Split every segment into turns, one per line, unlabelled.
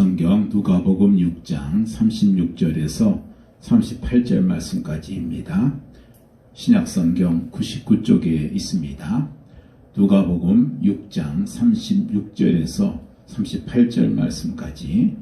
성경 누가복음 6장 36절에서 38절 말씀까지입니다. 신약성경 99쪽에 있습니다. 누가복음 6장 36절에서 38절 말씀까지.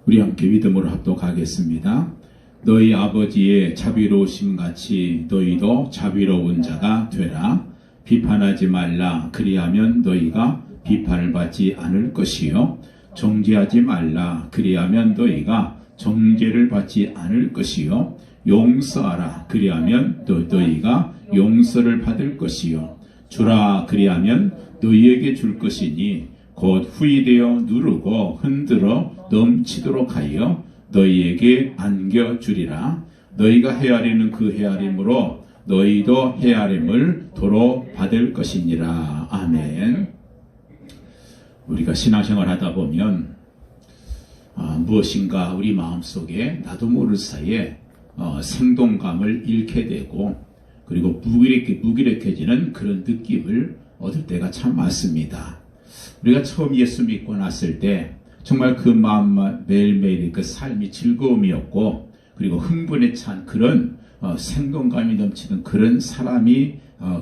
우리 함께 믿음으로 합독하겠습니다. 너희 아버지의 자비로우심 같이 너희도 자비로운 자가 되라. 비판하지 말라. 그리하면 너희가 비판을 받지 않을 것이요. 정죄하지 말라. 그리하면 너희가 정죄를 받지 않을 것이요. 용서하라. 그리하면 너희가 용서를 받을 것이요. 주라. 그리하면 너희에게 줄 것이니 곧 후이되어 누르고 흔들어 넘치도록 하여 너희에게 안겨주리라. 너희가 헤아리는 그 헤아림으로 너희도 헤아림을 도로 받을 것이니라. 아멘. 우리가 신앙생활 하다 보면 무엇인가 우리 마음속에 나도 모를 사이에 생동감을 잃게 되고, 그리고 무기력해지는 그런 느낌을 얻을 때가 참 많습니다. 우리가 처음 예수 믿고 났을 때 정말 그 마음만 매일매일 그 삶이 즐거움이었고, 그리고 흥분에 찬 그런 생동감이 넘치는 그런 사람이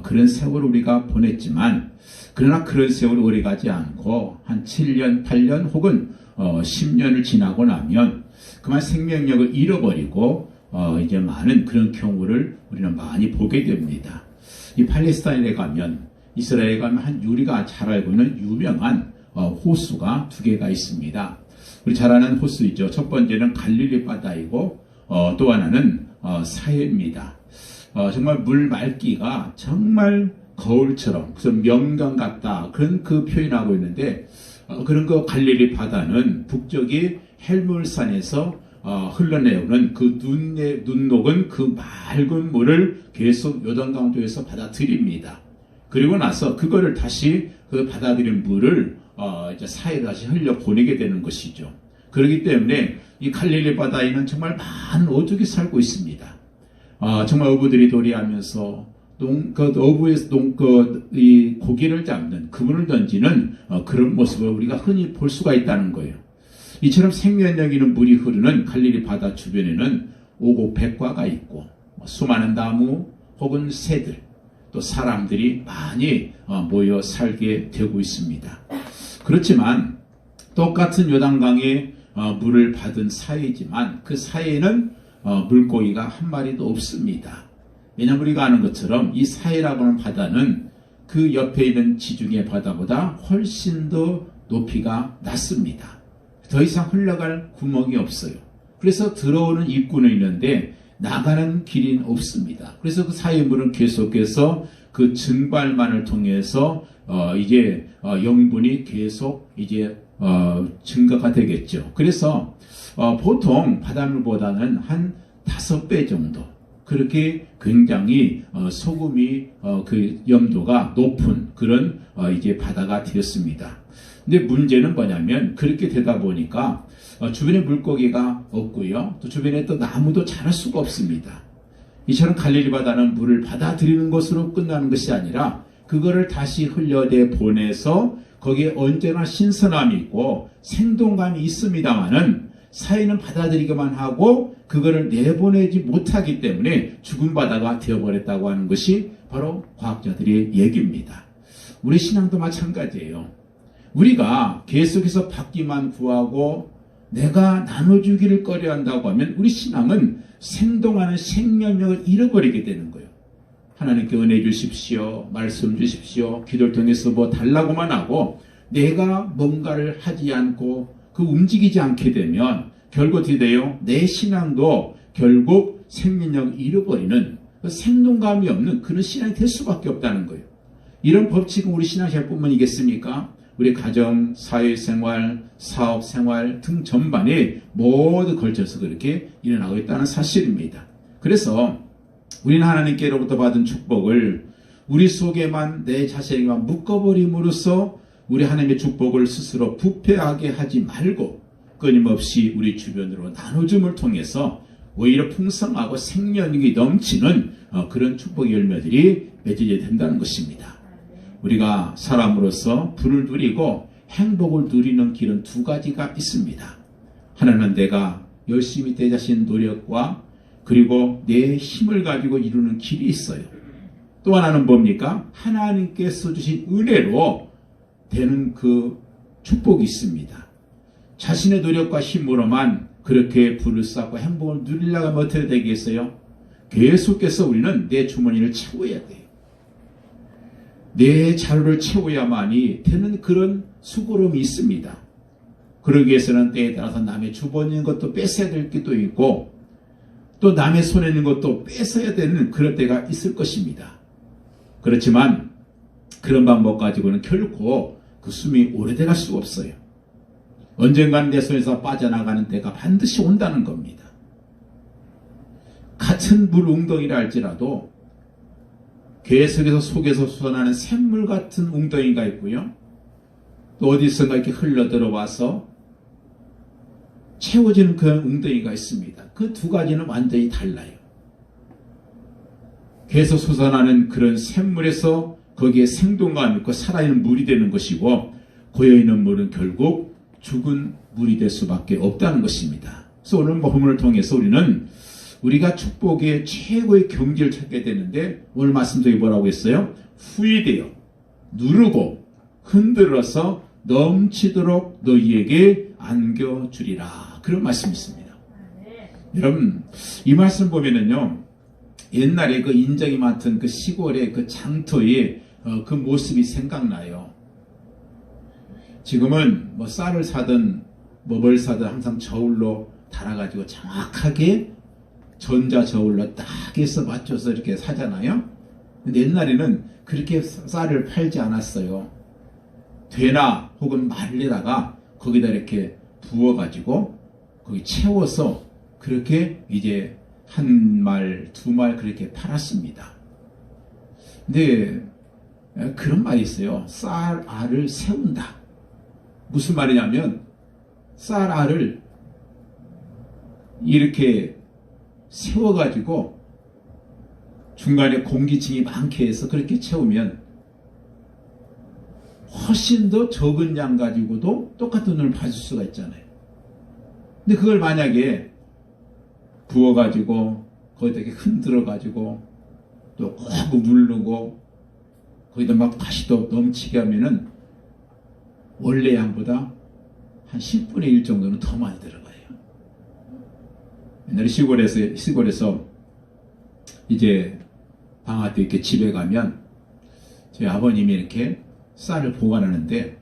그런 세월을 우리가 보냈지만, 그러나 그런 세월이 오래가지 않고 한 7년, 8년 혹은 10년을 지나고 나면 그만 생명력을 잃어버리고 이제 많은 그런 경우를 우리는 많이 보게 됩니다. 이 팔레스타인에 가면, 이스라엘에 가면 한 우리가 잘 알고 있는 유명한 호수가 두 개가 있습니다. 우리 잘 아는 호수이죠. 첫 번째는 갈릴리 바다이고 또 하나는 사해입니다. 정말 물 맑기가 정말 거울처럼, 그래서 명강 같다, 그런 그 표현하고 있는데, 그런 그 갈릴리 바다는 북쪽이 헬물산에서 흘러내오는 그 눈 녹은 그 맑은 물을 계속 요단강도에서 받아들입니다. 그리고 나서 그거를 다시 그 받아들인 물을 이제 사해로 다시 흘려 보내게 되는 것이죠. 그렇기 때문에 이 갈릴리 바다에는 정말 많은 어족이 살고 있습니다. 정말 어부들이 도리하면서 어부에서 이 고기를 잡는, 그물을 던지는 그런 모습을 우리가 흔히 볼 수가 있다는 거예요. 이처럼 생명력 있는 물이 흐르는 갈릴리 바다 주변에는 오곡백과가 있고 수많은 나무 혹은 새들, 또 사람들이 많이 모여 살게 되고 있습니다. 그렇지만 똑같은 요단강의 물을 받은 사해이지만 그 사해에는 물고기가 한 마리도 없습니다. 왜냐하면 우리가 아는 것처럼 이 사해라고 하는 바다는 그 옆에 있는 지중해 바다보다 훨씬 더 높이가 낮습니다. 더 이상 흘러갈 구멍이 없어요. 그래서 들어오는 입구는 있는데 나가는 길이 없습니다. 그래서 그 사해 물은 계속해서 그 증발만을 통해서 이제 영분이 계속 이제 증가가 되겠죠. 그래서 보통 바닷물보다는 한 5배 정도 그렇게 굉장히 소금이 그 염도가 높은 그런 이제 바다가 되었습니다. 근데 문제는 뭐냐면, 그렇게 되다 보니까 주변에 물고기가 없고요, 또 주변에 또 나무도 자랄 수가 없습니다. 이처럼 갈릴리 바다는 물을 받아들이는 것으로 끝나는 것이 아니라 그거를 다시 흘려내 보내서 거기에 언제나 신선함이 있고 생동감이 있습니다만은 사해는 받아들이기만 하고 그거를 내보내지 못하기 때문에 죽은 바다가 되어버렸다고 하는 것이 바로 과학자들의 얘기입니다. 우리 신앙도 마찬가지예요. 우리가 계속해서 받기만 구하고 내가 나눠주기를 꺼려한다고 하면 우리 신앙은 생동하는 생명력을 잃어버리게 되는 거예요. 하나님께 은혜 주십시오, 말씀 주십시오, 기도를 통해서 뭐 달라고만 하고 내가 뭔가를 하지 않고 그 움직이지 않게 되면 결국 어떻게 돼요? 내 신앙도 결국 생명력을 잃어버리는 생동감이 없는 그런 신앙이 될 수밖에 없다는 거예요. 이런 법칙은 우리 신앙생활뿐만이겠습니까? 우리 가정, 사회생활, 사업생활 등 전반에 모두 걸쳐서 그렇게 일어나고 있다는 사실입니다. 그래서 우리는 하나님께로부터 받은 축복을 우리 속에만 내 자신에게만 묶어버림으로써 우리 하나님의 축복을 스스로 부패하게 하지 말고 끊임없이 우리 주변으로 나눠줌을 통해서 오히려 풍성하고 생명력이 넘치는 그런 축복의 열매들이 맺어져야 된다는 것입니다. 우리가 사람으로서 부를 누리고 행복을 누리는 길은 두 가지가 있습니다. 하나는 내가 열심히 내 자신 노력과 그리고 내 힘을 가지고 이루는 길이 있어요. 또 하나는 뭡니까? 하나님께서 주신 은혜로 되는 그 축복이 있습니다. 자신의 노력과 힘으로만 그렇게 부를 쌓고 행복을 누리려고 하면 어떻게 되겠어요? 계속해서 우리는 내 주머니를 채워야 돼요. 내 자료를 채워야만이 되는 그런 수고름이 있습니다. 그러기 위해서는 때에 따라서 남의 주머니에 있는 것도 뺏어야 될 때도 있고 또 남의 손에 있는 것도 뺏어야 되는 그럴 때가 있을 것입니다. 그렇지만 그런 방법 가지고는 결코 그 숨이 오래돼갈 수가 없어요. 언젠가는 내 손에서 빠져나가는 때가 반드시 온다는 겁니다. 같은 물 웅덩이라 할지라도 계속해서 속에서 솟아나는 샘물 같은 웅덩이가 있고요. 또 어디선가 이렇게 흘러 들어와서 채워지는 그런 웅덩이가 있습니다. 그 두 가지는 완전히 달라요. 계속 솟아나는 그런 샘물에서 거기에 생동감 있고 살아있는 물이 되는 것이고 고여있는 물은 결국 죽은 물이 될 수밖에 없다는 것입니다. 그래서 오늘 본문을 통해서 우리는 우리가 축복의 최고의 경지를 찾게 되는데 오늘 말씀 중에 뭐라고 했어요? 후이되어 누르고 흔들어서 넘치도록 너희에게 안겨주리라. 그런 말씀이 있습니다. 여러분 이 말씀 보면은요 옛날에 그 인정이 많던 그 시골의 그 장터의 그 모습이 생각나요. 지금은 뭐 쌀을 사든 뭐 뭘 사든 항상 저울로 달아가지고 정확하게 전자 저울로 딱 해서 맞춰서 이렇게 사잖아요. 근데 옛날에는 그렇게 쌀을 팔지 않았어요. 되나 혹은 말에다가 거기다 이렇게 부어가지고 거기 채워서 그렇게 이제 한 말, 두 말 그렇게 팔았습니다. 근데 그런 말이 있어요. 쌀 알을 세운다. 무슨 말이냐면 쌀 알을 이렇게 세워가지고 중간에 공기층이 많게 해서 그렇게 채우면 훨씬 더 적은 양 가지고도 똑같은 돈을 받을 수가 있잖아요. 근데 그걸 만약에 부어가지고 거기다 이렇게 흔들어가지고 또 꾹 누르고 거기다 막 다시 또 넘치게 하면은 원래 양보다 한 10분의 1 정도는 더 많이 들어가요. 옛날에 시골에서 이제 방학 때 이렇게 집에 가면 저희 아버님이 이렇게 쌀을 보관하는데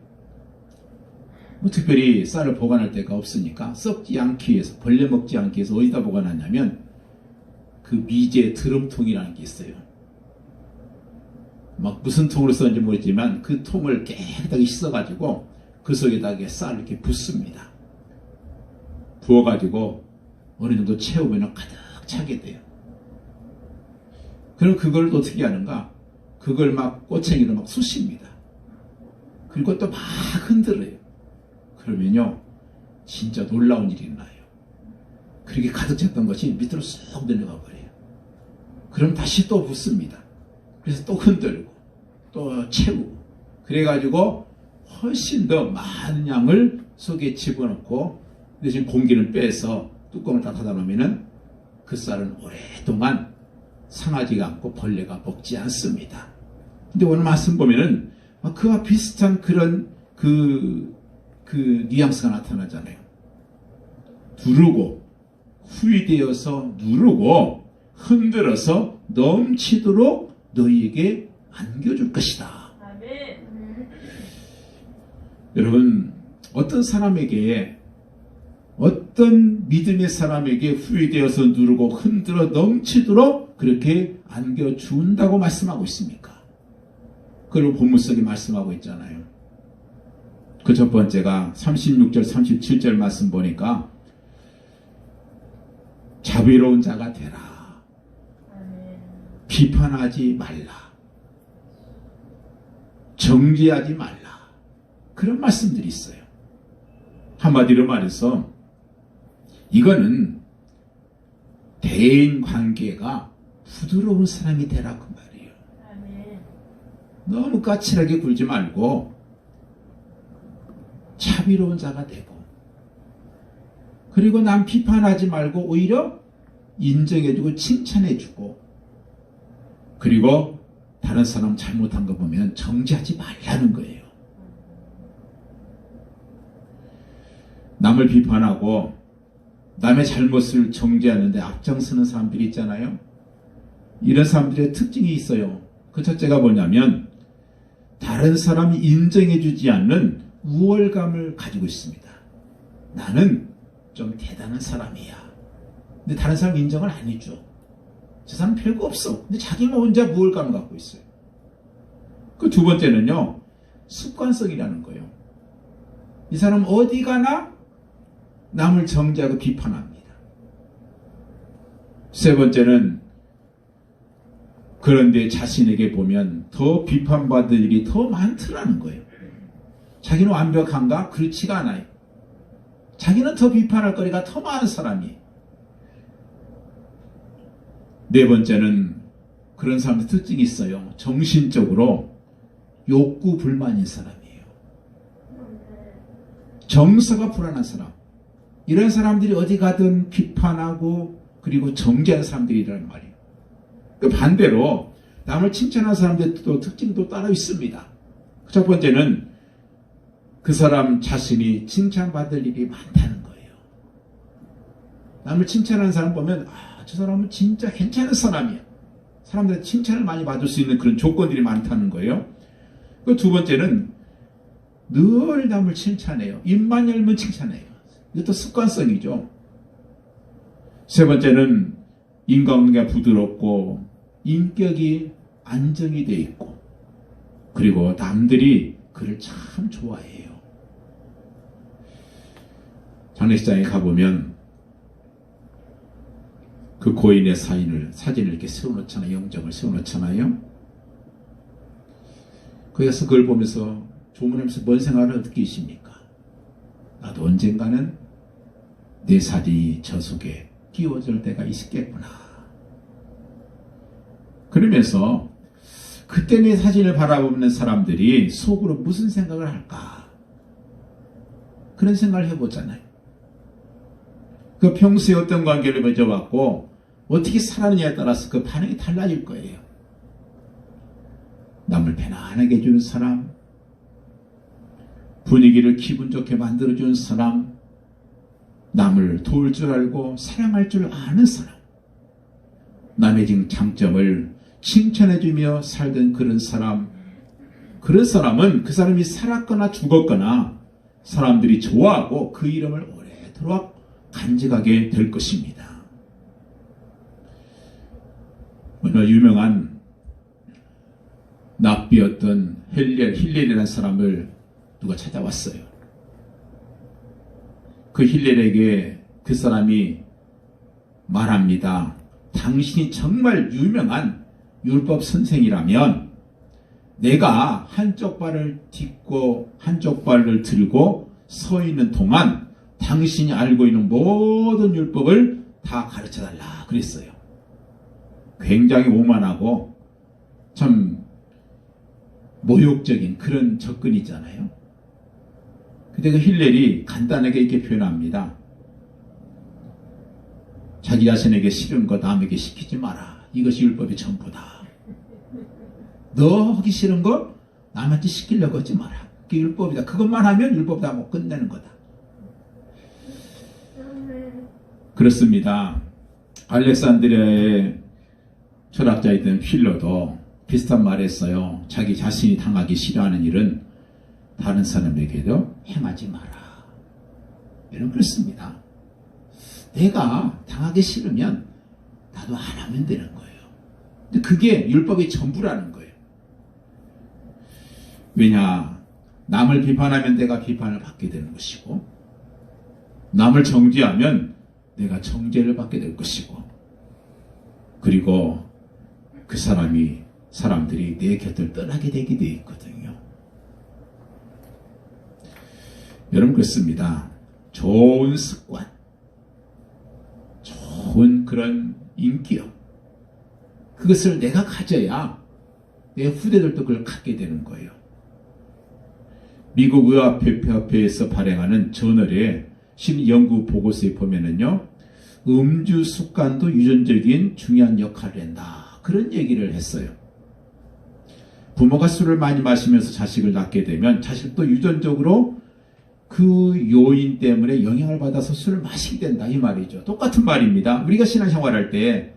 뭐 특별히 쌀을 보관할 데가 없으니까 썩지 않기 위해서 벌레 먹지 않기 위해서 어디다 보관하냐면 그 미제 드럼통이라는 게 있어요. 막 무슨 통으로 썼는지 모르지만 그 통을 깨끗하게 씻어가지고 그 속에다가 쌀을 이렇게 붓습니다. 부어가지고 어느 정도 채우면 가득 차게 돼요. 그럼 그걸 또 어떻게 하는가? 그걸 막 꼬챙이로 막 쑤십니다. 그리고 또 막 흔들어요. 그러면요 진짜 놀라운 일이 나요. 그렇게 가득 찼던 것이 밑으로 쑥 내려가 버려요. 그럼 다시 또 붓습니다. 그래서 또 흔들고 또 채우고 그래가지고 훨씬 더 많은 양을 속에 집어넣고 대신 공기를 빼서 뚜껑을 다 닫아 놓으면 그 쌀은 오랫동안 상하지가 않고 벌레가 먹지 않습니다. 근데 오늘 말씀 보면은 그와 비슷한 그런 그 뉘앙스가 나타나잖아요. 두르고 후이되어서 누르고 흔들어서 넘치도록 너희에게 안겨줄 것이다. 아멘. 여러분 어떤 사람에게 어떤 믿음의 사람에게 후이되어서 누르고 흔들어 넘치도록 그렇게 안겨준다고 말씀하고 있습니까? 그리고 본문 속에 말씀하고 있잖아요. 그 첫 번째가 36절 37절 말씀 보니까 자비로운 자가 되라. 비판하지 말라. 정죄하지 말라. 그런 말씀들이 있어요. 한마디로 말해서 이거는 대인 관계가 부드러운 사람이 되라 그 말이에요. 너무 까칠하게 굴지 말고 자비로운 자가 되고, 그리고 남 비판하지 말고 오히려 인정해주고 칭찬해주고, 그리고 다른 사람 잘못한 거 보면 정죄하지 말라는 거예요. 남을 비판하고 남의 잘못을 정죄하는데 앞장서는 사람들이 있잖아요. 이런 사람들의 특징이 있어요. 그 첫째가 뭐냐면 다른 사람이 인정해주지 않는 우월감을 가지고 있습니다. 나는 좀 대단한 사람이야. 근데 다른 사람 인정을 안 해줘. 저 사람 별거 없어. 근데 자기만 혼자 우월감을 갖고 있어요. 그 두 번째는요, 습관성이라는 거예요. 이 사람 어디 가나 남을 정죄하고 비판합니다. 세 번째는 그런데 자신에게 보면 더 비판받을 일이 더 많더라는 거예요. 자기는 완벽한가? 그렇지가 않아요. 자기는 더 비판할 거리가 더 많은 사람이에요. 네 번째는 그런 사람의 특징이 있어요. 정신적으로 욕구 불만인 사람이에요. 정서가 불안한 사람. 이런 사람들이 어디 가든 비판하고 그리고 정죄하는 사람들이란 말이에요. 그 반대로 남을 칭찬하는 사람들도 특징도 따로 있습니다. 첫 번째는 그 사람 자신이 칭찬받을 일이 많다는 거예요. 남을 칭찬하는 사람 보면 저 사람은 진짜 괜찮은 사람이야. 사람들의 칭찬을 많이 받을 수 있는 그런 조건들이 많다는 거예요. 그 두 번째는 늘 남을 칭찬해요. 입만 열면 칭찬해요. 이것도 습관성이죠. 세 번째는 인간관계가 부드럽고 인격이 안정이 되어 있고, 그리고 남들이 그를 참 좋아해요. 장례식장에 가보면 그 고인의 사진을 이렇게 세워놓잖아요. 영정을 세워놓잖아요. 거기서 그걸 보면서 조문하면서 뭔 생각을 느끼십니까? 나도 언젠가는 내 사진이 저 속에 끼워질 때가 있겠구나. 그러면서 그때 내 사진을 바라보는 사람들이 속으로 무슨 생각을 할까? 그런 생각을 해보잖아요. 그 평소에 어떤 관계를 맺어왔고 어떻게 살았느냐에 따라서 그 반응이 달라질 거예요. 남을 편안하게 해주는 사람, 분위기를 기분 좋게 만들어주는 사람, 남을 도울 줄 알고 사랑할 줄 아는 사람, 남의 장점을 칭찬해주며 살던 그런 사람은 그 사람이 살았거나 죽었거나 사람들이 좋아하고 그 이름을 오래도록 간직하게 될 것입니다. 어느 유명한 납비였던 힐렐이라는 사람을 누가 찾아왔어요. 그 힐렐에게 그 사람이 말합니다. 당신이 정말 유명한 율법 선생이라면 내가 한쪽 발을 딛고 한쪽 발을 들고 서 있는 동안 당신이 알고 있는 모든 율법을 다 가르쳐달라 그랬어요. 굉장히 오만하고 참 모욕적인 그런 접근이잖아요. 근데 그 힐렐이 간단하게 이렇게 표현합니다. 자기 자신에게 싫은 거 남에게 시키지 마라. 이것이 율법의 전부다. 너 하기 싫은 거 남한테 시키려고 하지 마라. 그게 율법이다. 그것만 하면 율법다 하고 끝내는 거다. 그렇습니다. 알렉산드리아의 철학자이던 필로도 비슷한 말을 했어요. 자기 자신이 당하기 싫어하는 일은 다른 사람에게도 행하지 마라. 이런 그렇습니다. 내가 당하기 싫으면 나도 안 하면 되는 거예요. 근데 그게 율법의 전부라는 거예요. 왜냐? 남을 비판하면 내가 비판을 받게 되는 것이고, 남을 정죄하면 내가 정죄를 받게 될 것이고, 그리고 그 사람들이 내 곁을 떠나게 되게 되어 있거든요. 여러분 그렇습니다. 좋은 좋은 그런 인격, 그것을 내가 가져야 내 후대들도 그걸 갖게 되는 거예요. 미국 의학협회에서 발행하는 저널의 신연구 보고서에 보면은요, 음주 습관도 유전적인 중요한 역할을 한다, 그런 얘기를 했어요. 부모가 술을 많이 마시면서 자식을 낳게 되면 자식도 유전적으로 그 요인 때문에 영향을 받아서 술을 마시게 된다, 이 말이죠. 똑같은 말입니다. 우리가 신앙생활할 때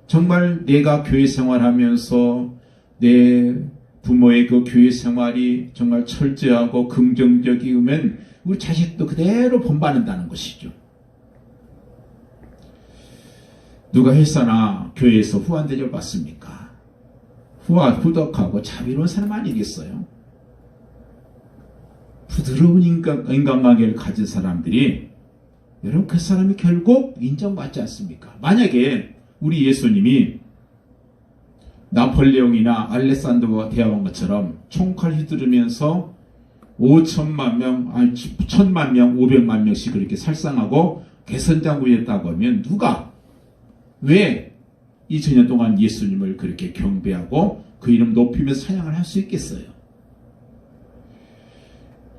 정말 내가 교회 생활하면서 내 부모의 그 교회 생활이 정말 철저하고 긍정적이면 우리 자식도 그대로 본받는다는 것이죠. 누가 회사나 교회에서 후한 대접을 받습니까? 후덕하고 자비로운 사람 아니겠어요? 부드러운 인간관계를 가진 사람들이, 여러분, 그 사람이 결국 인정받지 않습니까? 만약에 우리 예수님이 나폴레옹이나 알렉산더와 대화한 것처럼 총칼 휘두르면서 5천만 명, 아니 1,000만 명, 500만 명씩 그렇게 살상하고 개선장군이었다고 하면 누가, 왜 2000년 동안 예수님을 그렇게 경배하고 그 이름 높이면서 찬양을 할 수 있겠어요?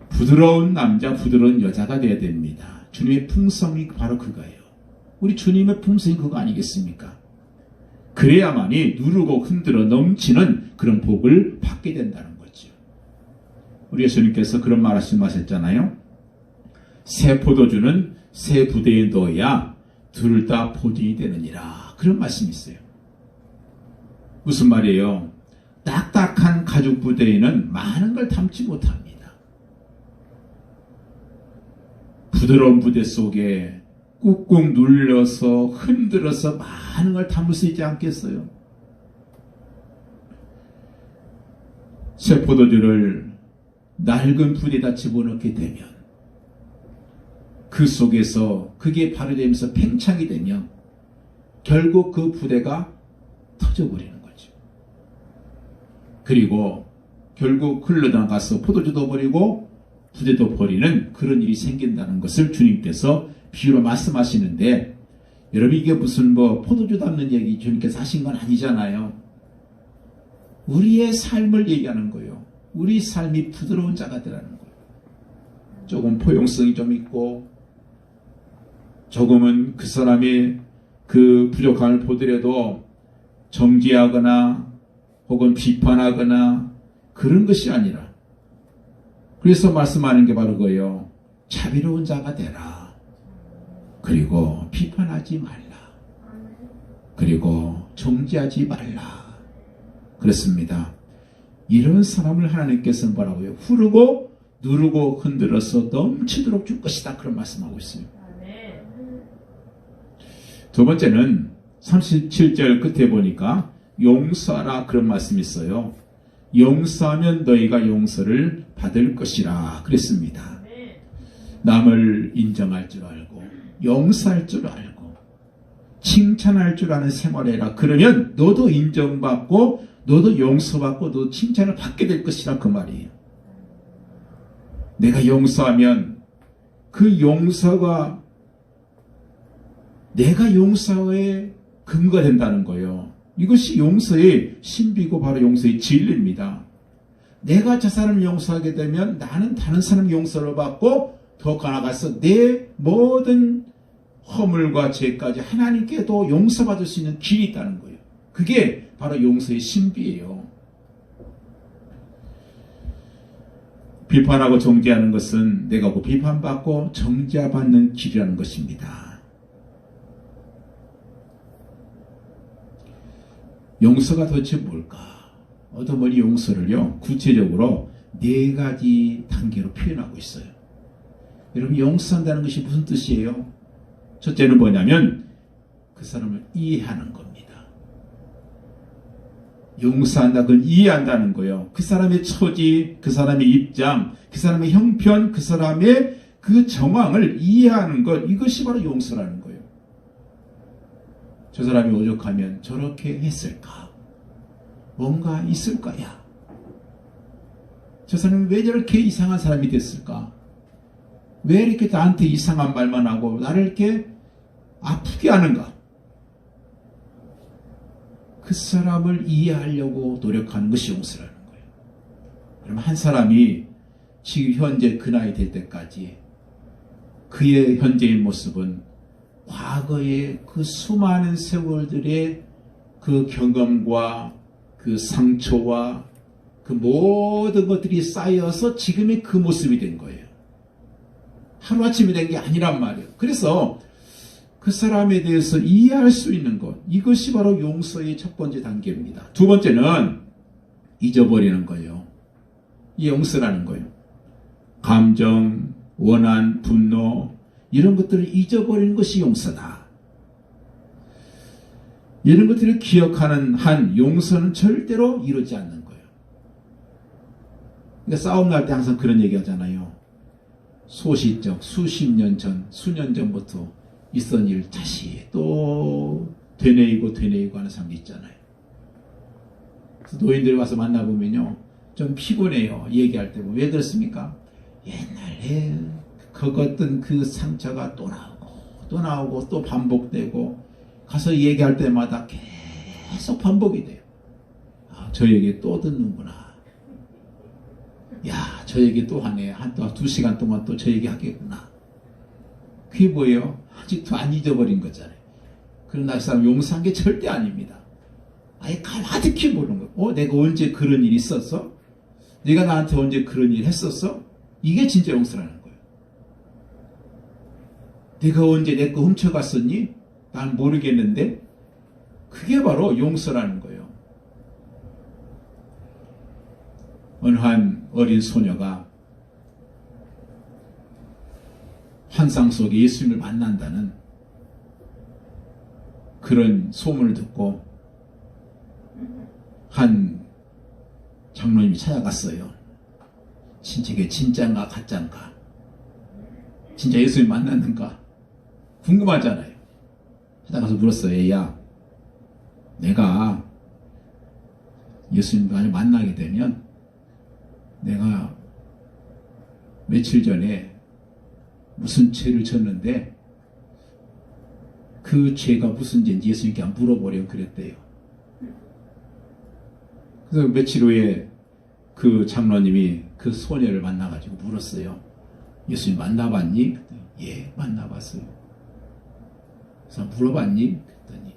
부드러운 남자, 부드러운 여자가 되어야 됩니다. 주님의 풍성이 바로 그거예요. 우리 주님의 풍성이 그거 아니겠습니까? 그래야만이 누르고 흔들어 넘치는 그런 복을 받게 된다는 거죠. 우리 예수님께서 그런 말씀하셨잖아요. 새 포도주는 새 부대에 넣어야 둘 다 포진이 되느니라, 그런 말씀이 있어요. 무슨 말이에요? 딱딱한 가죽 부대에는 많은 걸 담지 못합니다. 부드러운 부대 속에 꾹꾹 눌려서 흔들어서 많은 걸 담을 수 있지 않겠어요? 새 포도주를 낡은 부대에다 집어넣게 되면, 그 속에서 그게 발효되면서 팽창이 되면 결국 그 부대가 터져버리는 거죠. 그리고 결국 흘러나가서 포도주도 버리고 부대도 버리는 그런 일이 생긴다는 것을 주님께서 비유로 말씀하시는데, 여러분, 이게 무슨 포도주 담는 얘기 주님께서 하신 건 아니잖아요. 우리의 삶을 얘기하는 거예요. 우리 삶이 부드러운 자가 되라는 거예요. 조금 포용성이 좀 있고, 조금은 그 사람의 그 부족함을 보더라도 정죄하거나 혹은 비판하거나 그런 것이 아니라, 그래서 말씀하는 게 바로 그거예요. 자비로운 자가 되라. 그리고 비판하지 말라. 그리고 정죄하지 말라. 그렇습니다. 이런 사람을 하나님께서는 뭐라고요? 후르고 누르고 흔들어서 넘치도록 줄 것이다, 그런 말씀하고 있어요. 두 번째는 37절 끝에 보니까 용서하라, 그런 말씀이 있어요. 용서하면 너희가 용서를 받을 것이라 그랬습니다. 남을 인정할 줄 알고 용서할 줄 알고 칭찬할 줄 아는 생활해라. 그러면 너도 인정받고 너도 용서받고 너도 칭찬을 받게 될 것이라, 그 말이에요. 내가 용서하면 그 용서가 내가 용서의 근거가 된다는 거예요. 이것이 용서의 신비고 바로 용서의 진리입니다. 내가 저 사람을 용서하게 되면 나는 다른 사람 용서를 받고 더 나아가서 내 모든 허물과 죄까지 하나님께도 용서받을 수 있는 길이 있다는 거예요. 그게 바로 용서의 신비예요. 비판하고 정죄하는 것은 내가 비판받고 정죄받는 길이라는 것입니다. 용서가 도대체 뭘까? 어떤 분이 용서를요, 구체적으로 4가지 단계로 표현하고 있어요. 여러분, 용서한다는 것이 무슨 뜻이에요? 첫째는 뭐냐면 그 사람을 이해하는 겁니다. 용서한다, 그건 이해한다는 거예요. 그 사람의 처지, 그 사람의 입장, 그 사람의 형편, 그 사람의 그 정황을 이해하는 것, 이것이 바로 용서라는 거예요. 저 사람이 오죽하면 저렇게 했을까? 뭔가 있을 거야. 저 사람이 왜 저렇게 이상한 사람이 됐을까? 왜 이렇게 나한테 이상한 말만 하고 나를 이렇게 아프게 하는가? 그 사람을 이해하려고 노력하는 것이 용서라는 거예요. 그러면 한 사람이 지금 현재 그 나이 될 때까지 그의 현재의 모습은 과거의 그 수많은 세월들의 그 경험과 그 상처와 그 모든 것들이 쌓여서 지금의 그 모습이 된 거예요. 하루아침에 된 게 아니란 말이에요. 그래서 그 사람에 대해서 이해할 수 있는 것, 이것이 바로 용서의 첫 번째 단계입니다. 두 번째는 잊어버리는 거예요. 이 용서라는 거예요. 감정, 원한, 분노 이런 것들을 잊어버리는 것이 용서다. 이런 것들을 기억하는 한 용서는 절대로 이루지 않는 거예요. 그러니까 싸움 날 때 항상 그런 얘기 하잖아요. 소시적 수십 년 전, 수년 전부터 있었던 일 다시 또 되뇌이고 하는 사람도 있잖아요. 그래서 노인들 와서 만나보면요. 좀 피곤해요. 얘기할 때. 왜 그렇습니까? 옛날에 겪었던 그 상처가 또 나오고 또 반복되고 가서 얘기할 때마다 계속 반복이 돼요. 아, 저 얘기 또 듣는구나. 야, 저 얘기 또 하네. 또 2시간 동안 또 저 얘기 하겠구나. 그게 뭐예요? 아직도 안 잊어버린 거잖아요. 그러나 그 사람 용서한 게 절대 아닙니다. 아예 가만히 모르는 거예요. 내가 언제 그런 일이 있었어? 내가 나한테 언제 그런 일 했었어? 이게 진짜 용서라는 거예요. 내가 언제 내 거 훔쳐갔었니? 난 모르겠는데 그게 바로 용서라는 거예요. 어느 한 어린 소녀가 환상 속에 예수님을 만난다는 그런 소문을 듣고 한 장로님이 찾아갔어요. 이게 진짜인가 가짜인가? 진짜 예수님 만났는가? 궁금하잖아요. 찾아가서 물었어요. 얘야, 내가 예수님을 만나게 되면 내가 며칠 전에 무슨 죄를 졌는데 그 죄가 무슨 죄인지 예수님께 물어보려고 그랬대요. 그래서 며칠 후에 그 장로님이 그 소녀를 만나가지고 물었어요. 예수님 만나봤니? 그랬더니, 예, 만나봤어요. 그래서 물어봤니? 그랬더니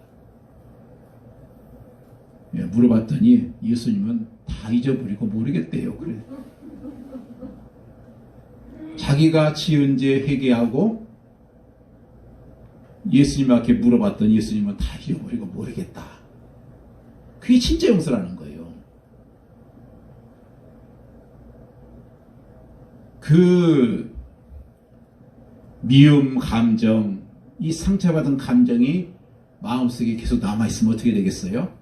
예, 물어봤더니 예수님은 다 잊어버리고 모르겠대요. 그래. 자기가 지은 죄 회개하고 예수님한테 물어봤더니 예수님은 다 잊어버리고 모르겠다. 그게 진짜 용서라는 거예요. 그 미움 감정, 이 상처받은 감정이 마음속에 계속 남아있으면 어떻게 되겠어요?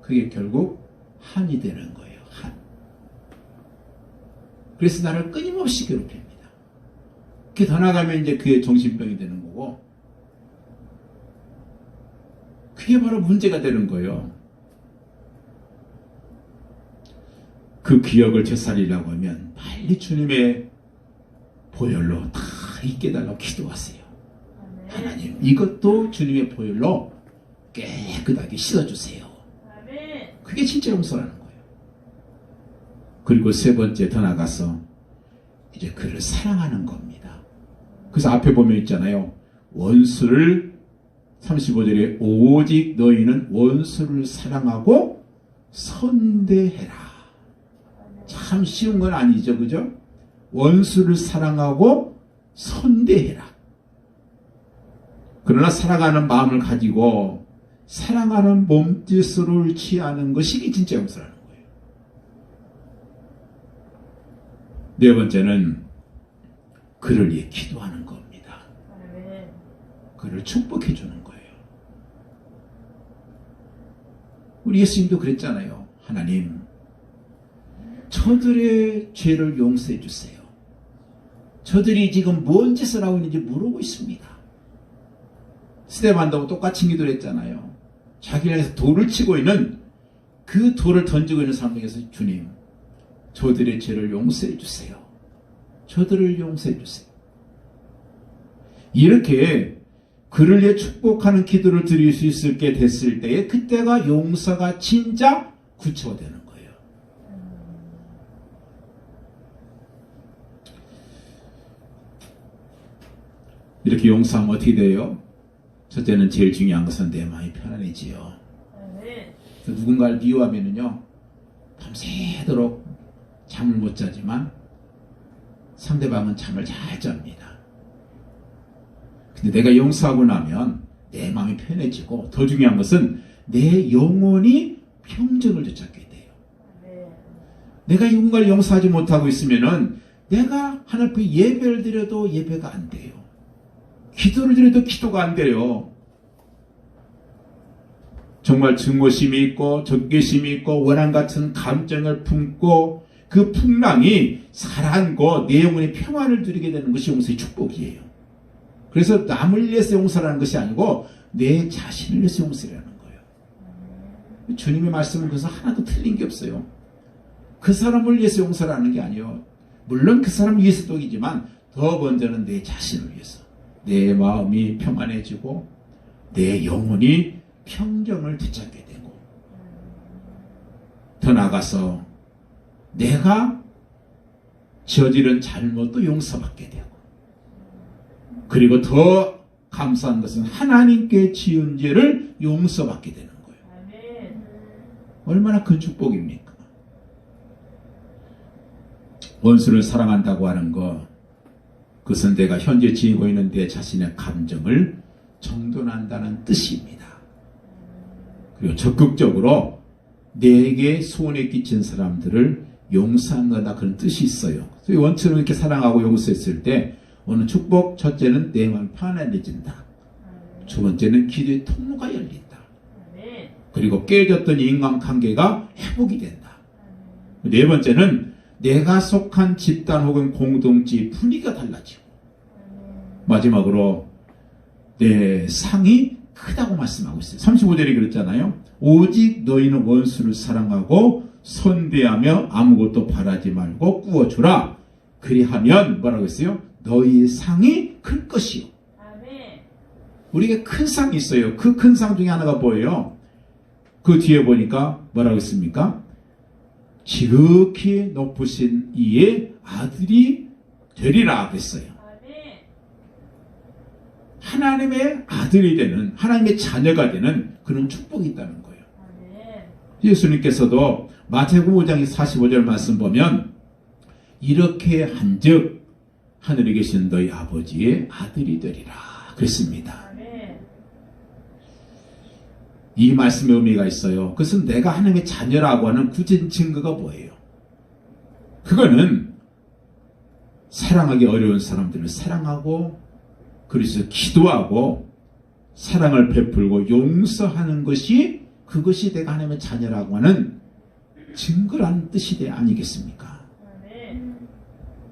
그게 결국 한이 되는 거예요. 한. 그래서 나를 끊임없이 괴롭힙니다. 그게 더 나가면 이제 그게 정신병이 되는 거고, 그게 바로 문제가 되는 거예요. 그 기억을 되살리려고 하면 빨리 주님의 보혈로 다 잊게 해달라고 기도하세요. 하나님, 이것도 주님의 보혈로 깨끗하게 씻어주세요. 그게 진짜 용서라는 거예요. 그리고 세 번째 더 나가서 이제 그를 사랑하는 겁니다. 그래서 앞에 보면 있잖아요. 원수를 35절에 오직 너희는 원수를 사랑하고 선대해라. 참 쉬운 건 아니죠. 그죠? 원수를 사랑하고 선대해라. 그러나 사랑하는 마음을 가지고 사랑하는 몸짓을 취하는 것이 진짜 용서라는 거예요. 네 번째는 그를 위해 기도하는 겁니다. 그를 축복해 주는 거예요. 우리 예수님도 그랬잖아요. 하나님, 저들의 죄를 용서해 주세요. 저들이 지금 뭔 짓을 하고 있는지 모르고 있습니다. 스데반도 똑같이 기도를 했잖아요. 자기를 향해서 돌을 치고 있는 그 돌을 던지고 있는 사람에게서 주님, 저들의 죄를 용서해 주세요. 저들을 용서해 주세요. 이렇게 그를 위해 축복하는 기도를 드릴 수 있게 됐을 때에 그때가 용서가 진짜 구체화되는 거예요. 이렇게 용서하면 어떻게 돼요? 첫째는 제일 중요한 것은 내 마음이 편안해지요. 누군가를 미워하면은요, 밤새도록 잠을 못 자지만 상대방은 잠을 잘 잡니다. 근데 내가 용서하고 나면 내 마음이 편해지고, 더 중요한 것은 내 영혼이 평정을 되찾게 돼요. 내가 누군가를 용서하지 못하고 있으면은 내가 하나님 앞에 예배를 드려도 예배가 안 돼요. 기도를 드려도 기도가 안 돼요. 정말 증오심이 있고 적개심이 있고 원한 같은 감정을 품고 그 풍랑이 살아앉고 내 영혼의 평안을 누리게 되는 것이 용서의 축복이에요. 그래서 남을 위해서 용서라는 것이 아니고 내 자신을 위해서 용서라는 거예요. 주님의 말씀은 그래서 하나도 틀린 게 없어요. 그 사람을 위해서 용서라는 게 아니에요. 물론 그 사람을 위해서도 이지만 더 먼저는 내 자신을 위해서. 내 마음이 평안해지고 내 영혼이 평정을 되찾게 되고, 더 나아가서 내가 저지른 잘못도 용서받게 되고, 그리고 더 감사한 것은 하나님께 지은 죄를 용서받게 되는 거예요. 얼마나 큰 축복입니까? 원수를 사랑한다고 하는 것, 그것은 내가 현재 지니고 있는 내 자신의 감정을 정돈한다는 뜻입니다. 그리고 적극적으로 내게 소원에 끼친 사람들을 용서한다, 그런 뜻이 있어요. 그래서 원처럼 이렇게 사랑하고 용서했을 때 오늘 축복, 첫째는 내 마음이 편안해진다. 두 번째는 기도의 통로가 열린다. 그리고 깨졌던 인간관계가 회복이 된다. 네 번째는 내가 속한 집단 혹은 공동체의 분위기가 달라지고, 마지막으로 내 상이 크다고 말씀하고 있어요. 35절이 그랬잖아요. 오직 너희는 원수를 사랑하고 선대하며 아무것도 바라지 말고 꾸어주라. 그리하면 뭐라고 했어요? 너희 상이 클 것이요. 우리에게 큰 상이 있어요. 그 큰 상 중에 하나가 뭐예요? 그 뒤에 보니까 뭐라고 했습니까? 지극히 높으신 이의 아들이 되리라 그랬어요. 하나님의 아들이 되는, 하나님의 자녀가 되는 그런 축복이 있다는 거예요. 예수님께서도 마태복음 5장 45절 말씀 보면 이렇게 한즉 하늘에 계신 너희 아버지의 아들이 되리라 그랬습니다. 이 말씀의 의미가 있어요. 그것은 내가 하나님의 자녀라고 하는 구체적인 증거가 뭐예요? 그거는 사랑하기 어려운 사람들을 사랑하고, 그래서 기도하고 사랑을 베풀고 용서하는 것이, 그것이 내가 하나님의 자녀라고 하는 증거라는 뜻이 아니겠습니까?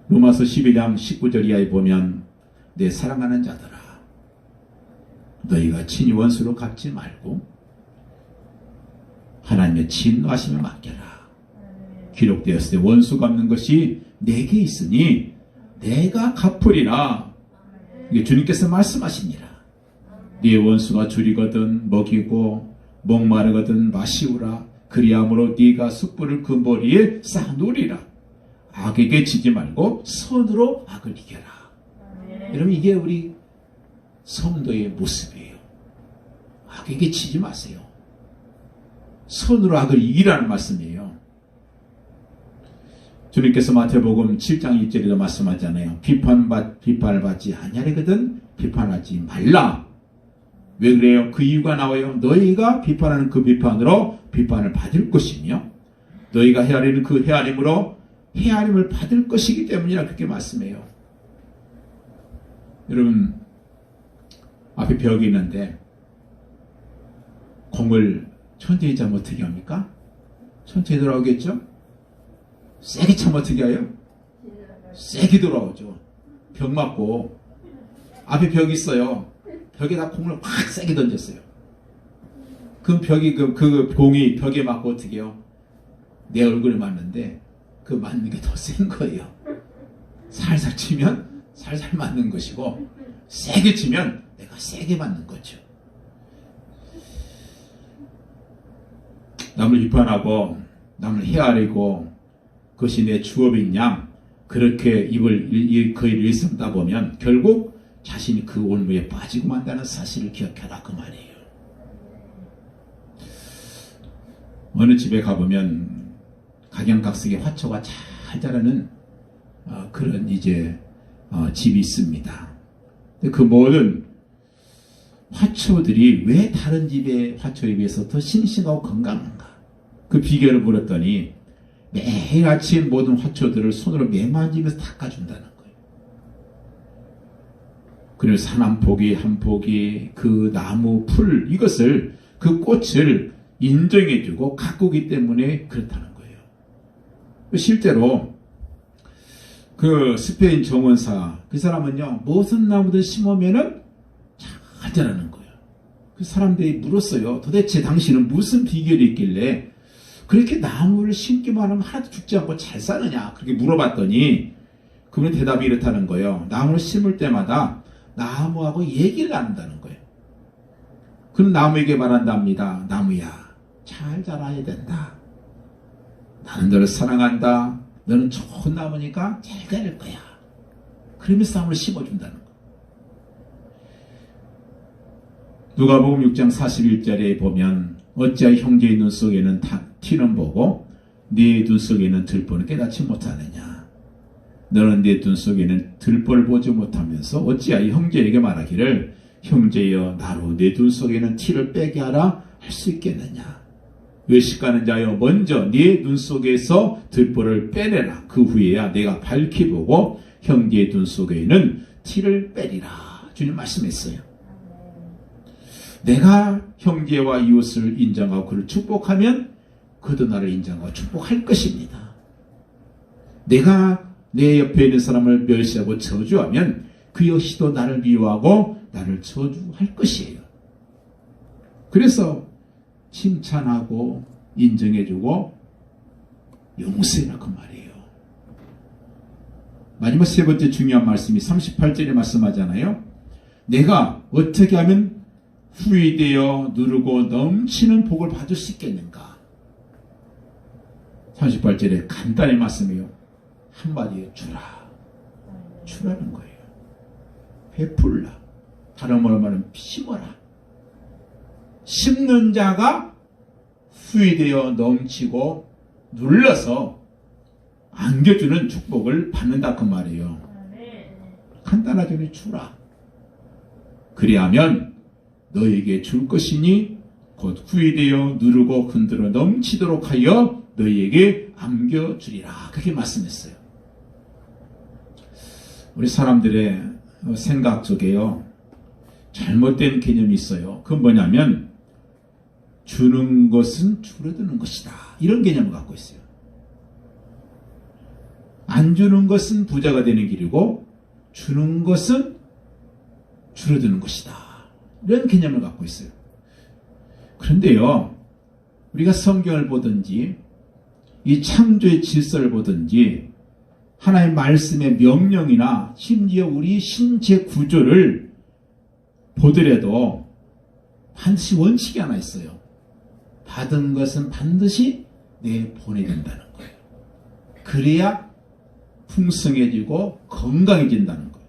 로마서 11장 19절 이하에 보면 내 사랑하는 자들아, 너희가 친히 원수로 갚지 말고 하나님의 진노하심에 맡겨라. 기록되었을 때 원수 갚는 것이 내게 있으니 내가 갚으리라. 이게 주님께서 말씀하십니다. 네 원수가 줄이거든 먹이고 목마르거든 마시우라. 그리함으로 네가 숯불을 그 머리에 쌓아놓으리라. 악에게 지지 말고 선으로 악을 이겨라. 여러분, 이게 우리 성도의 모습이에요. 악에게 지지 마세요. 선으로 악을 이기라는 말씀이에요. 주님께서 마태복음 7장 1절에도 말씀하잖아요. 비판을 받지 아니하거든 비판하지 말라. 왜 그래요? 그 이유가 나와요. 너희가 비판하는 그 비판으로 비판을 받을 것이며 너희가 헤아리는 그 헤아림으로 헤아림을 받을 것이기 때문이라 그렇게 말씀해요. 여러분, 앞에 벽이 있는데 공을 천천히 차면 어떻게 합니까? 천천히 돌아오겠죠? 세게 차면 어떻게 해요? 세게 돌아오죠. 벽 맞고 앞에 벽이 있어요. 벽에다 공을 확 세게 던졌어요. 그 벽이 그 공이 벽에 맞고 어떻게 해요? 내 얼굴에 맞는데 그 맞는 게 더 센 거예요. 살살 치면 살살 맞는 것이고 세게 치면 내가 세게 맞는 거죠. 남을 비판하고 남을 헤아리고 그것이 내 주업인 양 그렇게 그 일을 일삼다 보면 결국 자신이 그 올무에 빠지고 만다는 사실을 기억해라 그 말이에요. 어느 집에 가보면 각양각색의 화초가 잘 자라는 그런 집이 있습니다. 그 모든 화초들이 왜 다른 집의 화초에 비해서 더 싱싱하고 건강한가? 그 비결을 물었더니 매일 아침 모든 화초들을 손으로 매만지면서 닦아준다는 거예요. 그리고 산 한 포기 한 포기 그 나무 풀 이것을 그 꽃을 인정해주고 가꾸기 때문에 그렇다는 거예요. 실제로 그 스페인 정원사 그 사람은요 무슨 나무들 심으면은 잘 자라는 거예요. 그 사람들이 물었어요. 도대체 당신은 무슨 비결이 있길래 그렇게 나무를 심기만 하면 하나도 죽지 않고 잘 사느냐 그렇게 물어봤더니 그분의 대답이 이렇다는 거예요. 나무를 심을 때마다 나무하고 얘기를 나눈다는 거예요. 그는 나무에게 말한답니다. 나무야 잘 자라야 된다. 나는 너를 사랑한다. 너는 좋은 나무니까 잘 자랄 거야. 그러면서 나무를 심어준다는 거예요. 누가복음 6장 41절에 보면 어찌하여 형제의 눈 속에는 티는 보고 네 눈 속에는 들보는 깨닫지 못하느냐. 너는 네 눈 속에는 들보를 보지 못하면서 어찌하여 형제에게 말하기를 형제여 나로 네 눈 속에는 티를 빼게 하라 할 수 있겠느냐. 의식가는 자여 먼저 네 눈 속에서 들보를 빼내라. 그 후에야 내가 밝히 보고 형제의 눈 속에는 티를 빼리라. 주님 말씀했어요. 내가 형제와 이웃을 인정하고 그를 축복하면 그도 나를 인정하고 축복할 것입니다. 내가 내 옆에 있는 사람을 멸시하고 저주하면 그 역시도 나를 미워하고 나를 저주할 것이에요. 그래서 칭찬하고 인정해주고 용서해라 그 말이에요. 마지막 세 번째 중요한 말씀이 38절에 말씀하잖아요. 내가 어떻게 하면 후회되어 누르고 넘치는 복을 받을 수 있겠는가? 38절에 간단히 말씀해요. 한마디에 주라. 주라는 거예요. 베풀라. 다른 말로 말하면 심어라. 심는 자가 후회되어 넘치고 눌러서 안겨주는 축복을 받는다 그 말이에요. 간단하게 주라. 그리하면 너에게 줄 것이니 곧 후회되어 누르고 흔들어 넘치도록 하여 너희에게 안겨주리라. 그렇게 말씀했어요. 우리 사람들의 생각 속에요. 잘못된 개념이 있어요. 그건 뭐냐면 주는 것은 줄어드는 것이다. 이런 개념을 갖고 있어요. 안 주는 것은 부자가 되는 길이고 주는 것은 줄어드는 것이다. 이런 개념을 갖고 있어요. 그런데요. 우리가 성경을 보든지 이 창조의 질서를 보든지 하나의 말씀의 명령이나 심지어 우리 신체 구조를 보더라도 반드시 원칙이 하나 있어요. 받은 것은 반드시 내보내야 된다는 거예요. 그래야 풍성해지고 건강해진다는 거예요.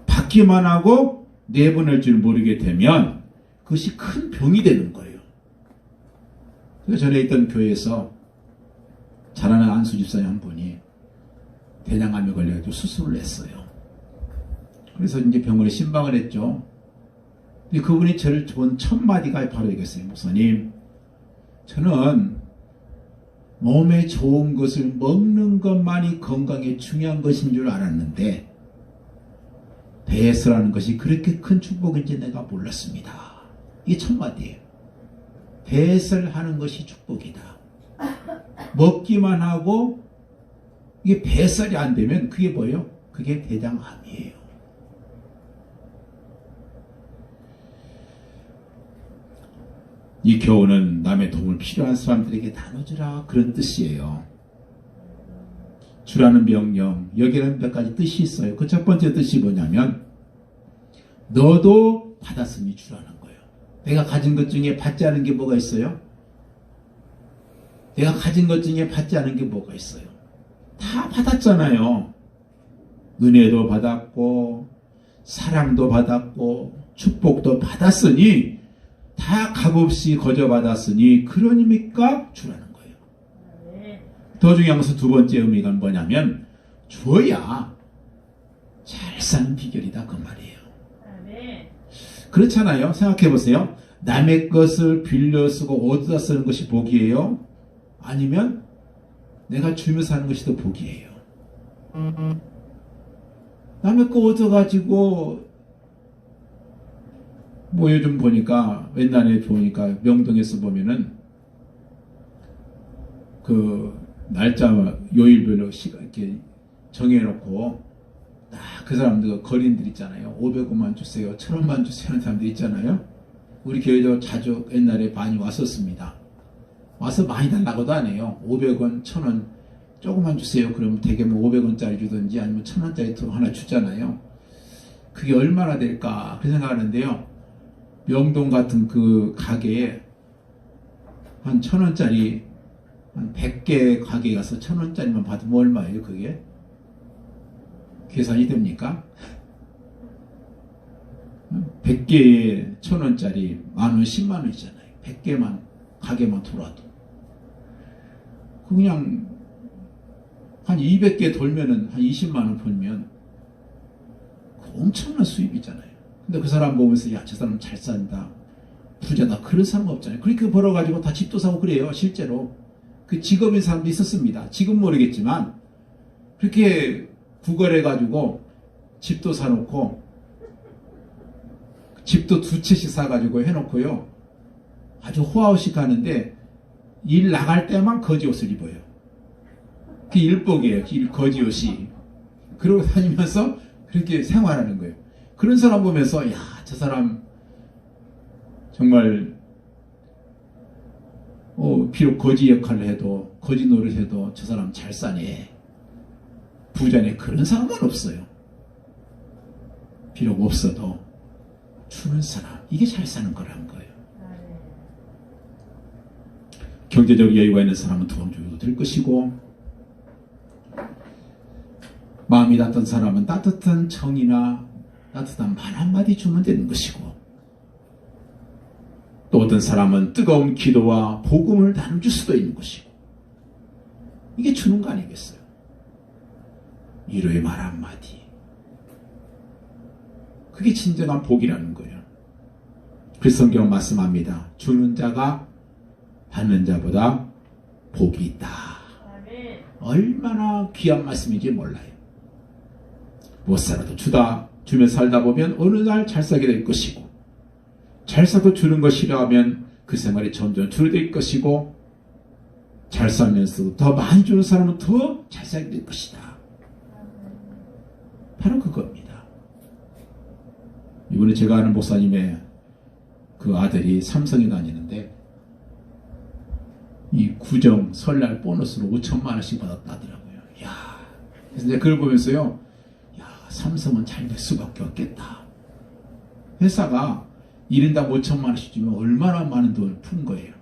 받기만 하고 내보낼 줄 모르게 되면 그것이 큰 병이 되는 거예요. 그래서 전에 있던 교회에서 잘하는 안수 집사님 한 분이 대장암에 걸려가지고 수술을 했어요. 그래서 이제 병원에 신방을 했죠. 근데 그분이 저를 본 첫 마디가 바로 이거였어요. 목사님, 저는 몸에 좋은 것을 먹는 것만이 건강에 중요한 것인 줄 알았는데 배설하는 것이 그렇게 큰 축복인지 내가 몰랐습니다. 이게 첫 마디예요. 배설하는 것이 축복이다. 먹기만 하고 이게 배설이 안 되면 그게 뭐예요? 그게 대장암이에요. 이 교훈은 남의 도움을 필요한 사람들에게 나눠주라 그런 뜻이에요. 주라는 명령, 여기에는 몇 가지 뜻이 있어요. 그 첫 번째 뜻이 뭐냐면 너도 받았으니 주라는 거예요. 내가 가진 것 중에 받지 않은 게 뭐가 있어요? 내가 가진 것 중에 받지 않은 게 뭐가 있어요? 다 받았잖아요. 은혜도 받았고 사랑도 받았고 축복도 받았으니 다 값없이 거저받았으니 그러니까 주라는 거예요. 더 중요한 것은 두 번째 의미가 뭐냐면 줘야 잘 사는 비결이다 그 말이에요. 그렇잖아요. 생각해 보세요. 남의 것을 빌려 쓰고 얻어다 쓰는 것이 복이에요? 아니면 내가 주면서 하는 것이 더 복이에요? 남의 거 얻어가지고 뭐 요즘 보니까 옛날에 보니까 명동에서 보면은 그 날짜 요일별로 시간 이렇게 정해놓고 딱 그 사람들 거린들 있잖아요. 500원만 주세요, 1000원만 주세요 하는 사람들 있잖아요. 우리 교회도 자주 옛날에 많이 왔었습니다. 와서 많이 달라고도 안 해요. 500원, 1000원 조금만 주세요. 그러면 되게 뭐 500원짜리 주든지 아니면 1000원짜리 하나 주잖아요. 그게 얼마나 될까 그 생각하는데요. 명동 같은 그 가게에 한 1000원짜리 한 100개 가게에 가서 1000원짜리만 받으면 얼마예요 그게? 계산이 됩니까? 100개에 1000원짜리 만원 10만원이잖아요. 100개만 가게만 돌아도 그냥 한 200개 돌면은 한 20만원 벌면 엄청난 수입이잖아요. 근데 그 사람 보면서 야, 저 사람 잘 산다, 부자다, 그런 사람 없잖아요. 그렇게 벌어가지고 다 집도 사고 그래요. 실제로 그 직업인 사람도 있었습니다. 지금 모르겠지만 그렇게 구걸해가지고 집도 사놓고 집도 두 채씩 사가지고 해놓고요. 아주 호화호식 하는데 일 나갈 때만 거지옷을 입어요. 그게 일복이에요. 거지옷이. 그러고 다니면서 그렇게 생활하는 거예요. 그런 사람 보면서 야, 저 사람 정말 비록 거지 역할을 해도 거지 노릇해도 저 사람 잘 사네, 부자네, 그런 사람은 없어요. 비록 없어도 주는 사람, 이게 잘 사는 거라는 거예요. 경제적 여유가 있는 사람은 돈 줘도 될 것이고, 마음이 따뜻한 사람은 따뜻한 정이나 따뜻한 말 한마디 주면 되는 것이고, 또 어떤 사람은 뜨거운 기도와 복음을 나눠줄 수도 있는 것이고, 이게 주는 거 아니겠어요? 위로의 말 한마디, 그게 진정한 복이라는 거예요. 그래서 성경은 말씀합니다. 주는 자가 받는 자보다 복이 있다. 얼마나 귀한 말씀인지 몰라요. 못 살아도 주면 살다 보면 어느 날 잘 살게 될 것이고, 잘 사도 주는 거 싫어하면 그 생활이 점점 줄어들 것이고, 잘 살면서도 더 많이 주는 사람은 더 잘 살게 될 것이다. 바로 그겁니다. 이번에 제가 아는 목사님의 그 아들이 삼성에 다니는데 이 구정 설날 보너스로 5천만 원씩 받았다더라고요. 야, 그래서 이제 그걸 보면서요, 야, 삼성은 잘 될 수밖에 없겠다. 회사가 1인당 5천만 원씩 주면 얼마나 많은 돈을 푼 거예요.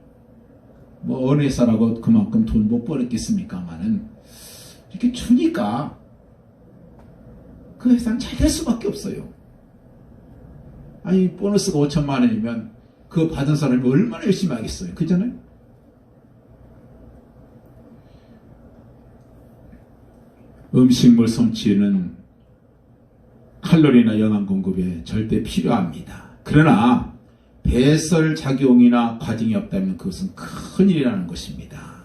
뭐 어느 회사라고 그만큼 돈 못 벌었겠습니까만은 이렇게 주니까 그 회사는 잘 될 수밖에 없어요. 아니, 보너스가 5천만 원이면 그거 받은 사람이 얼마나 열심히 하겠어요. 그잖아요? 음식물 섭취는 칼로리나 영양 공급에 절대 필요합니다. 그러나 배설작용이나 과정이 없다면 그것은 큰일이라는 것입니다.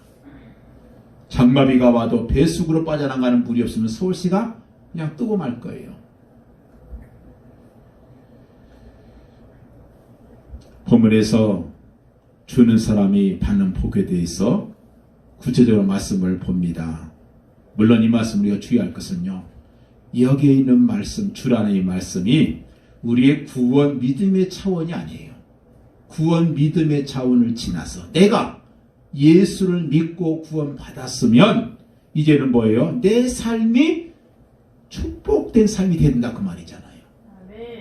장마비가 와도 배수구로 빠져나가는 물이 없으면 서울시가 그냥 뜨고 말 거예요. 본문에서 주는 사람이 받는 복에 대해서 구체적으로 말씀을 봅니다. 물론 이 말씀 우리가 주의할 것은요, 여기에 있는 말씀, 주라는 이 말씀이 우리의 구원 믿음의 차원이 아니에요. 구원 믿음의 차원을 지나서 내가 예수를 믿고 구원 받았으면 이제는 뭐예요? 내 삶이 축복된 삶이 된다 그 말이잖아요.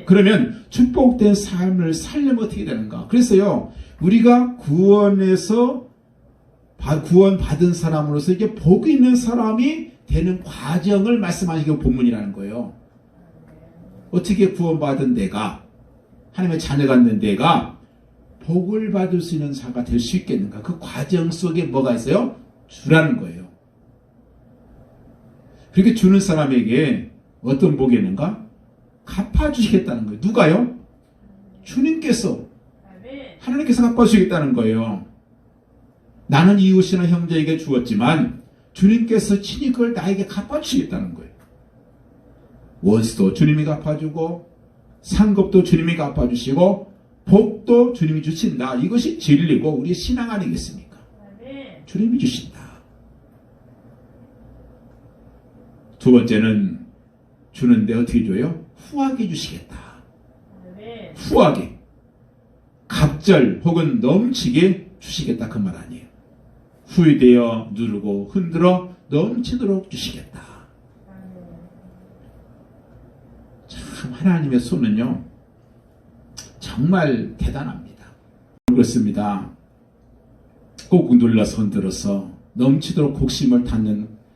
그러면 축복된 삶을 살려면 어떻게 되는가? 그래서요, 우리가 구원받은 사람으로서 이게 복 있는 사람이 되는 과정을 말씀하시는 본문이라는 거예요. 어떻게 구원받은 내가, 하나님의 자녀가 된 내가 복을 받을 수 있는 자가 될 수 있겠는가? 그 과정 속에 뭐가 있어요? 주라는 거예요. 그렇게 주는 사람에게 어떤 복이 있는가? 갚아주시겠다는 거예요. 누가요? 주님께서, 하나님께서 갚아주시겠다는 거예요. 나는 이웃이나 형제에게 주었지만 주님께서 친히 그걸 나에게 갚아주시겠다는 거예요. 원수도 주님이 갚아주고 상급도 주님이 갚아주시고 복도 주님이 주신다. 이것이 진리고 우리의 신앙 아니겠습니까? 주님이 주신다. 두 번째는 주는데 어떻게 줘요? 후하게 주시겠다. 후하게. 갑절 혹은 넘치게 주시겠다. 그 말 아니에요. 후회되어 누르고 흔들어 넘치도록 주시겠다. 참 하나님의 손은요 정말 대단합니다. 그렇습니다. 꼭 눌러서 흔들어서 넘치도록 곡심을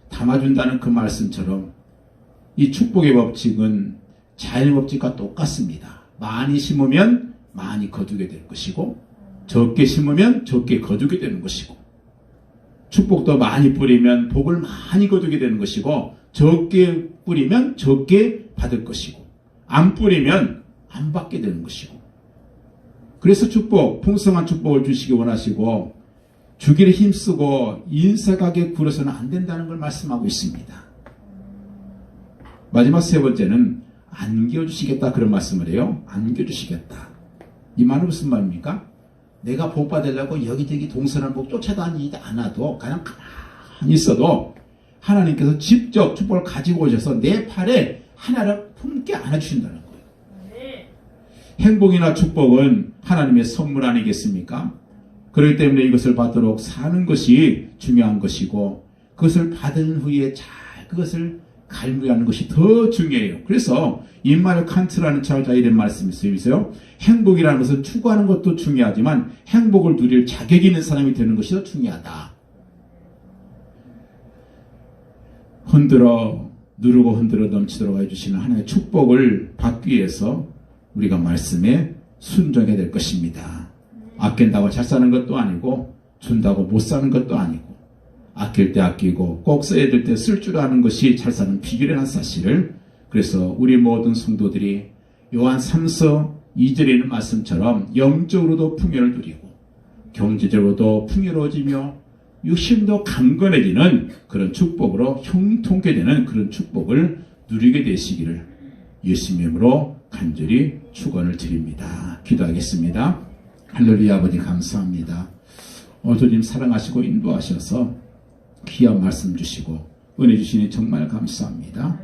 담아준다는 그 말씀처럼 이 축복의 법칙은 자연의 법칙과 똑같습니다. 많이 심으면 많이 거두게 될 것이고 적게 심으면 적게 거두게 되는 것이고 축복도 많이 뿌리면 복을 많이 거두게 되는 것이고 적게 뿌리면 적게 받을 것이고 안 뿌리면 안 받게 되는 것이고 그래서 축복, 풍성한 축복을 주시기 원하시고 주기를 힘쓰고 인색하게 굴어서는 안 된다는 걸 말씀하고 있습니다. 마지막 세 번째는 안겨주시겠다 그런 말씀을 해요. 안겨주시겠다. 이 말은 무슨 말입니까? 내가 복 받으려고 여기저기 동서남 복 쫓아다니지 않아도 그냥 가만히 있어도 하나님께서 직접 축복을 가지고 오셔서 내 팔에 하나를 품게 안아주신다는 거예요. 행복이나 축복은 하나님의 선물 아니겠습니까? 그렇기 때문에 이것을 받도록 사는 것이 중요한 것이고 그것을 받은 후에 잘 그것을 갈무리하는 것이 더 중요해요. 그래서 임마누엘 칸트라는 철학자가 이런 말씀이 있어요. 행복이라는 것은 추구하는 것도 중요하지만 행복을 누릴 자격이 있는 사람이 되는 것이 더 중요하다. 누르고 흔들어 넘치도록 해주시는 하나님의 축복을 받기 위해서 우리가 말씀에 순종해야 될 것입니다. 아낀다고 잘 사는 것도 아니고 준다고 못 사는 것도 아니고 아낄 때 아끼고 꼭 써야 될 때 쓸 줄 아는 것이 잘 사는 비결이라는 사실을 그래서 우리 모든 성도들이 요한 3서 2절에 있는 말씀처럼 영적으로도 풍요를 누리고 경제적으로도 풍요로워지며 육신도 강건해지는 그런 축복으로 형통케 되는 그런 축복을 누리게 되시기를 예수님의 이름으로 간절히 축원을 드립니다. 기도하겠습니다. 할렐루야. 아버지 감사합니다. 오늘도 주님 사랑하시고 인도하셔서 귀한 말씀 주시고 은혜 주시니 정말 감사합니다.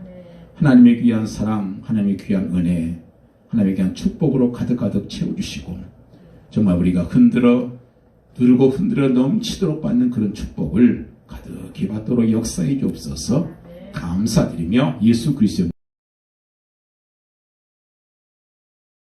하나님의 귀한 사랑, 하나님의 귀한 은혜, 하나님의 귀한 축복으로 가득가득 채워주시고 정말 우리가 누르고 흔들어 넘치도록 받는 그런 축복을 가득히 받도록 역사해 주옵소서. 감사드리며 예수 그리스도